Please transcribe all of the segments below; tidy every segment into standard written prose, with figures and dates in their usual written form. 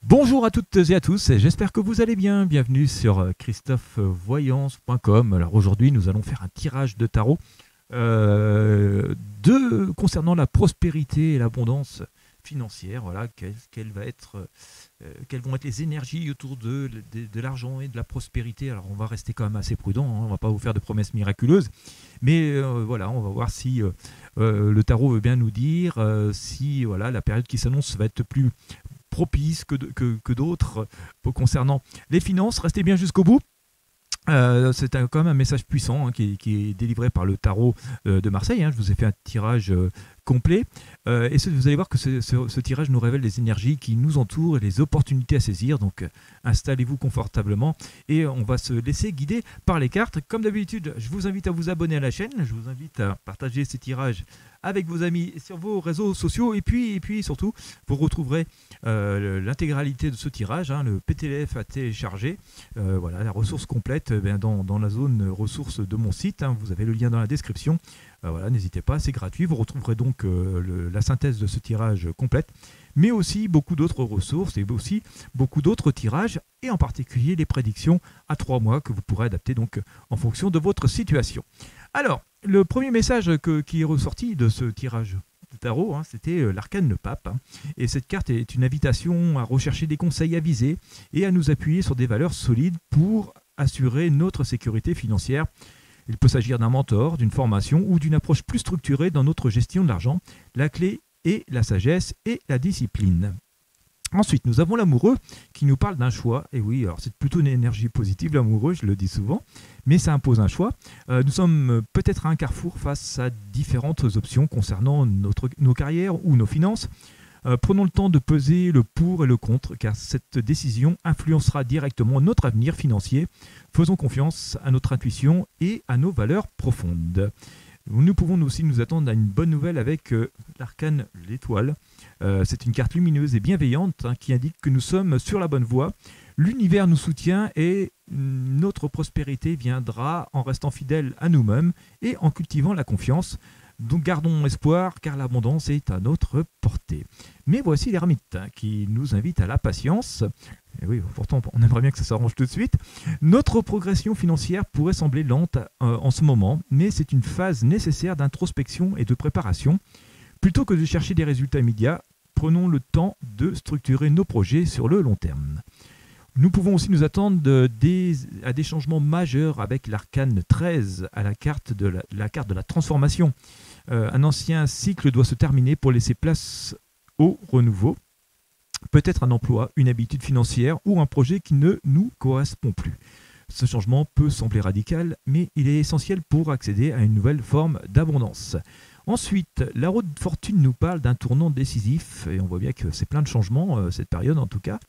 Bonjour à toutes et à tous, j'espère que vous allez bien. Bienvenue sur christophevoyance.com. Alors aujourd'hui, nous allons faire un tirage de tarot concernant la prospérité et l'abondance financière. Voilà, quelles vont être les énergies autour de l'argent et de la prospérité. Alors on va rester quand même assez prudent, hein, on ne va pas vous faire de promesses miraculeuses, mais voilà, on va voir si le tarot veut bien nous dire si voilà, la période qui s'annonce va être plus propice que d'autres concernant les finances. Restez bien jusqu'au bout. C'est quand même un message puissant, hein, qui est délivré par le tarot de Marseille, hein. Je vous ai fait un tirage complet et vous allez voir que ce tirage nous révèle les énergies qui nous entourent et les opportunités à saisir. Donc installez-vous confortablement et on va se laisser guider par les cartes. Comme d'habitude, je vous invite à vous abonner à la chaîne, je vous invite à partager ces tirages avec vos amis sur vos réseaux sociaux et puis surtout vous retrouverez l'intégralité de ce tirage, hein, le PTLF à télécharger, voilà, la ressource complète dans la zone ressources de mon site, hein. Vous avez le lien dans la description, voilà, n'hésitez pas, c'est gratuit. Vous retrouverez donc la synthèse de ce tirage complète, mais aussi beaucoup d'autres ressources et aussi beaucoup d'autres tirages, et en particulier les prédictions à 3 mois que vous pourrez adapter donc en fonction de votre situation. Alors, le premier message qui est ressorti de ce tirage de tarot, hein, c'était l'arcane le pape, hein. Et cette carte est une invitation à rechercher des conseils avisés et à nous appuyer sur des valeurs solides pour assurer notre sécurité financière. Il peut s'agir d'un mentor, d'une formation ou d'une approche plus structurée dans notre gestion de l'argent. La clé est la sagesse et la discipline. Ensuite, nous avons l'amoureux qui nous parle d'un choix. Et oui, alors c'est plutôt une énergie positive, l'amoureux, je le dis souvent, mais ça impose un choix. Nous sommes peut-être à un carrefour face à différentes options concernant nos carrières ou nos finances. Prenons le temps de peser le pour et le contre, car cette décision influencera directement notre avenir financier. Faisons confiance à notre intuition et à nos valeurs profondes. Nous pouvons aussi nous attendre à une bonne nouvelle avec l'arcane l'étoile. C'est une carte lumineuse et bienveillante, hein, qui indique que nous sommes sur la bonne voie. L'univers nous soutient et notre prospérité viendra en restant fidèles à nous-mêmes et en cultivant la confiance. Donc gardons espoir, car l'abondance est à notre portée. Mais voici l'ermite, hein, qui nous invite à la patience. Et oui, pourtant on aimerait bien que ça s'arrange tout de suite. Notre progression financière pourrait sembler lente en ce moment, mais c'est une phase nécessaire d'introspection et de préparation. Plutôt que de chercher des résultats immédiats, prenons le temps de structurer nos projets sur le long terme. Nous pouvons aussi nous attendre à des changements majeurs avec l'arcane 13, à la carte de la transformation. Un ancien cycle doit se terminer pour laisser place au renouveau. Peut-être un emploi, une habitude financière ou un projet qui ne nous correspond plus. Ce changement peut sembler radical, mais il est essentiel pour accéder à une nouvelle forme d'abondance. Ensuite, la roue de fortune nous parle d'un tournant décisif, et on voit bien que c'est plein de changements, cette période en tout cas.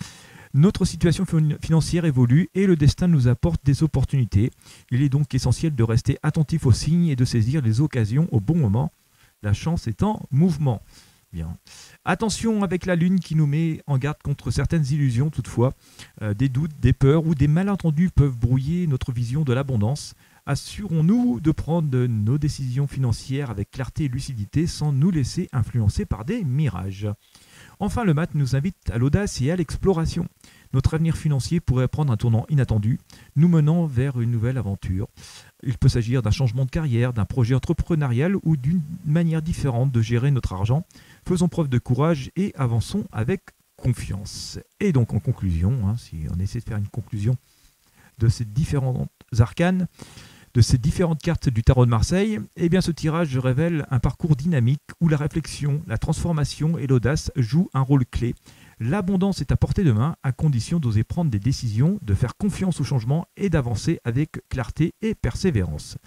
Notre situation financière évolue et le destin nous apporte des opportunités. Il est donc essentiel de rester attentif aux signes et de saisir les occasions au bon moment. La chance est en mouvement. Bien. Attention avec la lune qui nous met en garde contre certaines illusions toutefois. Des doutes, des peurs ou des malentendus peuvent brouiller notre vision de l'abondance. Assurons-nous de prendre nos décisions financières avec clarté et lucidité sans nous laisser influencer par des mirages. Enfin, le mat nous invite à l'audace et à l'exploration. Notre avenir financier pourrait prendre un tournant inattendu, nous menant vers une nouvelle aventure. Il peut s'agir d'un changement de carrière, d'un projet entrepreneurial ou d'une manière différente de gérer notre argent. Faisons preuve de courage et avançons avec confiance. Et donc en conclusion, hein, si on essaie de faire une conclusion de ces différents arcanes, de ces différentes cartes du tarot de Marseille, eh bien ce tirage révèle un parcours dynamique où la réflexion, la transformation et l'audace jouent un rôle clé. L'abondance est à portée de main à condition d'oser prendre des décisions, de faire confiance au changement et d'avancer avec clarté et persévérance.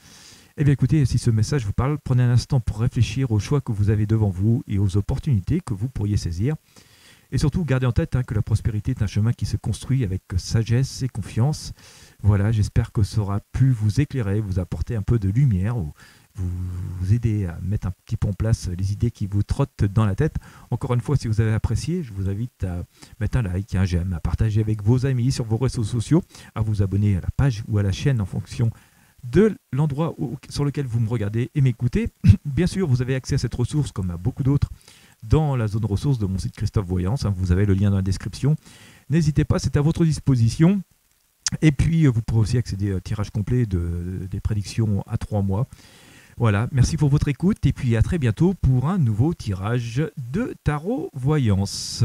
Eh bien écoutez, si ce message vous parle, prenez un instant pour réfléchir aux choix que vous avez devant vous et aux opportunités que vous pourriez saisir. Et surtout, gardez en tête, hein, que la prospérité est un chemin qui se construit avec sagesse et confiance. Voilà, j'espère que ça aura pu vous éclairer, vous apporter un peu de lumière, ou vous aider à mettre un petit peu en place les idées qui vous trottent dans la tête. Encore une fois, si vous avez apprécié, je vous invite à mettre un like, un j'aime, à partager avec vos amis sur vos réseaux sociaux, à vous abonner à la page ou à la chaîne en fonction de l'endroit sur lequel vous me regardez et m'écoutez. Bien sûr, vous avez accès à cette ressource comme à beaucoup d'autres dans la zone ressources de mon site Christophe Voyance. Vous avez le lien dans la description. N'hésitez pas, c'est à votre disposition. Et puis, vous pourrez aussi accéder au tirage complet des prédictions à 3 mois. Voilà, merci pour votre écoute et puis à très bientôt pour un nouveau tirage de Tarot Voyance.